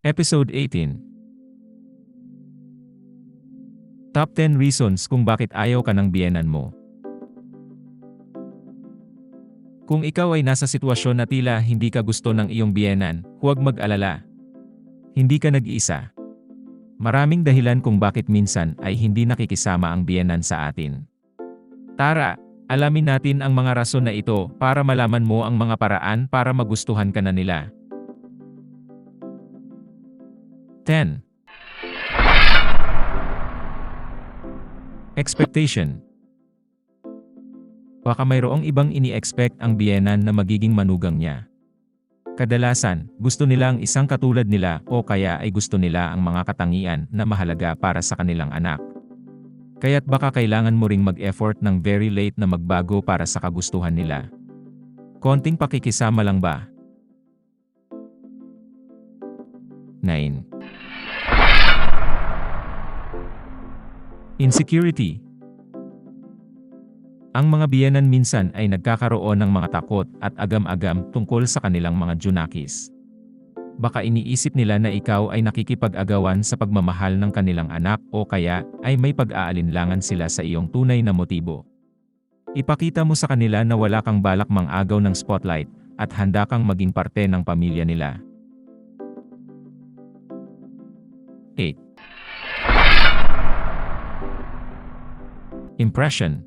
Episode 18. Top 10 Reasons kung bakit ayaw ka ng biyenan mo. Kung ikaw ay nasa sitwasyon na tila hindi ka gusto ng iyong biyenan, huwag mag-alala. Hindi ka nag-iisa. Maraming dahilan kung bakit minsan ay hindi nakikisama ang biyenan sa atin. Tara, alamin natin ang mga rason na ito para malaman mo ang mga paraan para magustuhan ka na nila. 10. Expectation. Baka mayroong ibang ini-expect ang biyenan na magiging manugang niya. Kadalasan, gusto nila ang isang katulad nila o kaya ay gusto nila ang mga katangian na mahalaga para sa kanilang anak. Kaya't baka kailangan mo ring mag-effort ng very late na magbago para sa kagustuhan nila. Konting pakikisama lang ba? 9. Insecurity. Ang mga biyenan minsan ay nagkakaroon ng mga takot at agam-agam tungkol sa kanilang mga junakis. Baka iniisip nila na ikaw ay nakikipag-agawan sa pagmamahal ng kanilang anak o kaya ay may pag-aalinlangan sila sa iyong tunay na motibo. Ipakita mo sa kanila na wala kang balak mang-agaw ng spotlight at handa kang maging parte ng pamilya nila. 8. Impression.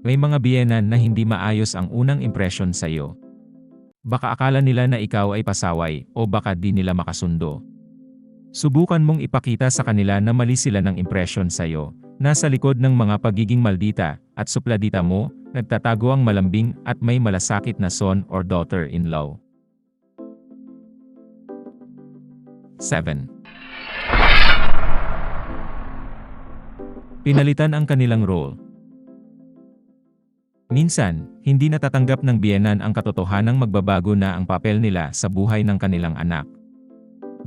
May mga biyenan na hindi maayos ang unang impression sa iyo. Baka akala nila na ikaw ay pasaway o baka di nila makasundo. Subukan mong ipakita sa kanila na mali sila ng impression sa iyo. Nasa likod ng mga pagiging maldita at supladita mo, nagtatago ang malambing at may malasakit na son or daughter-in-law. 7. Pinalitan ang kanilang role. Minsan, hindi natatanggap ng biyenan ang katotohanang magbabago na ang papel nila sa buhay ng kanilang anak.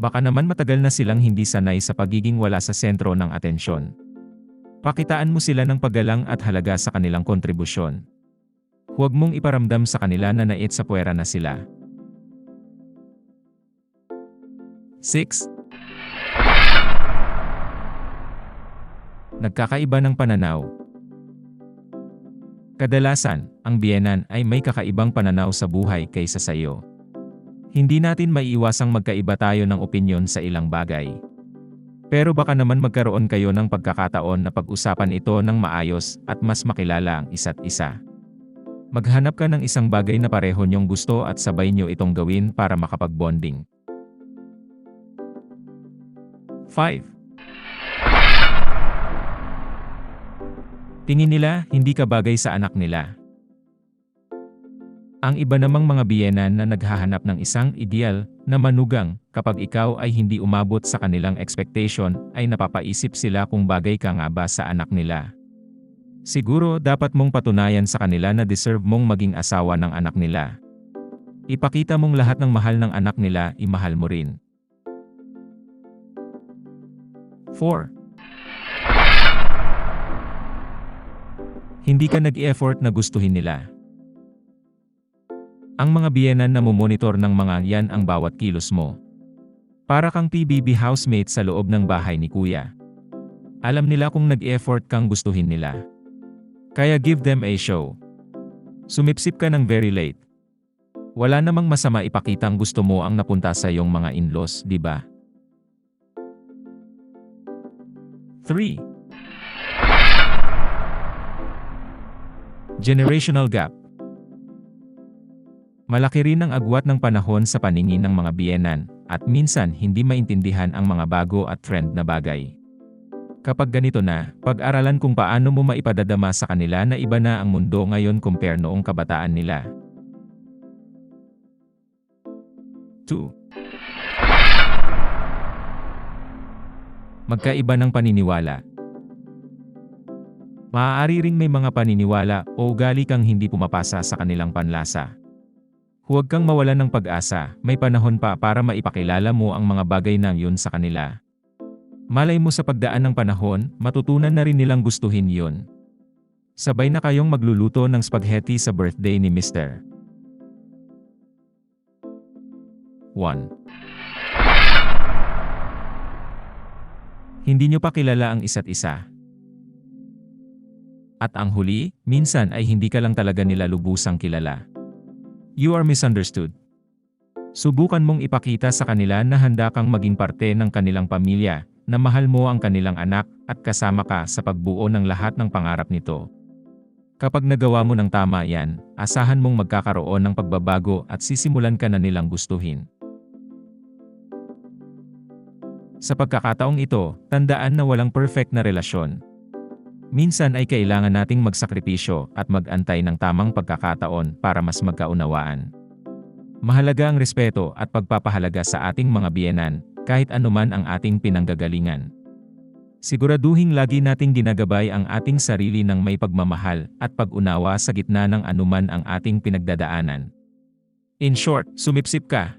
Baka naman matagal na silang hindi sanay sa pagiging wala sa sentro ng atensyon. Pakitaan mo sila ng paggalang at halaga sa kanilang kontribusyon. Huwag mong iparamdam sa kanila na nait sa puwera na sila. 6. Nagkakaiba ng pananaw. Kadalasan, ang biyenan ay may kakaibang pananaw sa buhay kaysa sa iyo. Hindi natin maiiwasang magkaiba tayo ng opinyon sa ilang bagay. Pero baka naman magkaroon kayo ng pagkakataon na pag-usapan ito ng maayos at mas makilala ang isa't isa. Maghanap ka ng isang bagay na pareho niyong gusto at sabay niyo itong gawin para makapag-bonding. 5. Tingin nila hindi ka bagay sa anak nila. Ang iba namang mga biyenan na naghahanap ng isang ideal na manugang kapag ikaw ay hindi umabot sa kanilang expectation ay napapaisip sila kung bagay ka nga ba sa anak nila. Siguro dapat mong patunayan sa kanila na deserve mong maging asawa ng anak nila. Ipakita mong lahat ng mahal ng anak nila imahal mo rin. 4. Hindi ka nag-effort na gustuhin nila. Ang mga biyenan na mumonitor ng mga yan ang bawat kilos mo. Para kang PBB housemate sa loob ng bahay ni kuya. Alam nila kung nag-effort kang gustuhin nila. Kaya give them a show. Sumipsip ka ng very late. Wala namang masama ipakitang gusto mo ang napunta sa iyong mga in-laws, di ba? 3. Generational gap. Malaki rin ang agwat ng panahon sa paningin ng mga biyenan, at minsan hindi maintindihan ang mga bago at trend na bagay. Kapag ganito na, pag-aralan kung paano mo maipadadama sa kanila na iba na ang mundo ngayon compare noong kabataan nila. 2. Magkaiba ng paniniwala. Maaari ring may mga paniniwala o ugali kang hindi pumapasa sa kanilang panlasa. Huwag kang mawalan ng pag-asa, may panahon pa para maipakilala mo ang mga bagay na yun sa kanila. Malay mo sa pagdaan ng panahon, matutunan na rin nilang gustuhin yun. Sabay na kayong magluluto ng spaghetti sa birthday ni Mr. 1. Hindi nyo pa kilala ang isa't isa. At ang huli, minsan ay hindi ka lang talaga nila lubusang kilala. You are misunderstood. Subukan mong ipakita sa kanila na handa kang maging parte ng kanilang pamilya, na mahal mo ang kanilang anak, at kasama ka sa pagbuo ng lahat ng pangarap nito. Kapag nagawa mo ng tama yan, asahan mong magkakaroon ng pagbabago at sisimulan ka na nilang gustuhin. Sa pagkakataong ito, tandaan na walang perfect na relasyon. Minsan ay kailangan nating magsakripisyo at mag-antay ng tamang pagkakataon para mas magkaunawaan. Mahalaga ang respeto at pagpapahalaga sa ating mga biyenan, kahit anuman ang ating pinanggagalingan. Siguraduhing lagi nating ginagabay ang ating sarili ng may pagmamahal at pag-unawa sa gitna ng anuman ang ating pinagdadaanan. In short, sumipsip ka.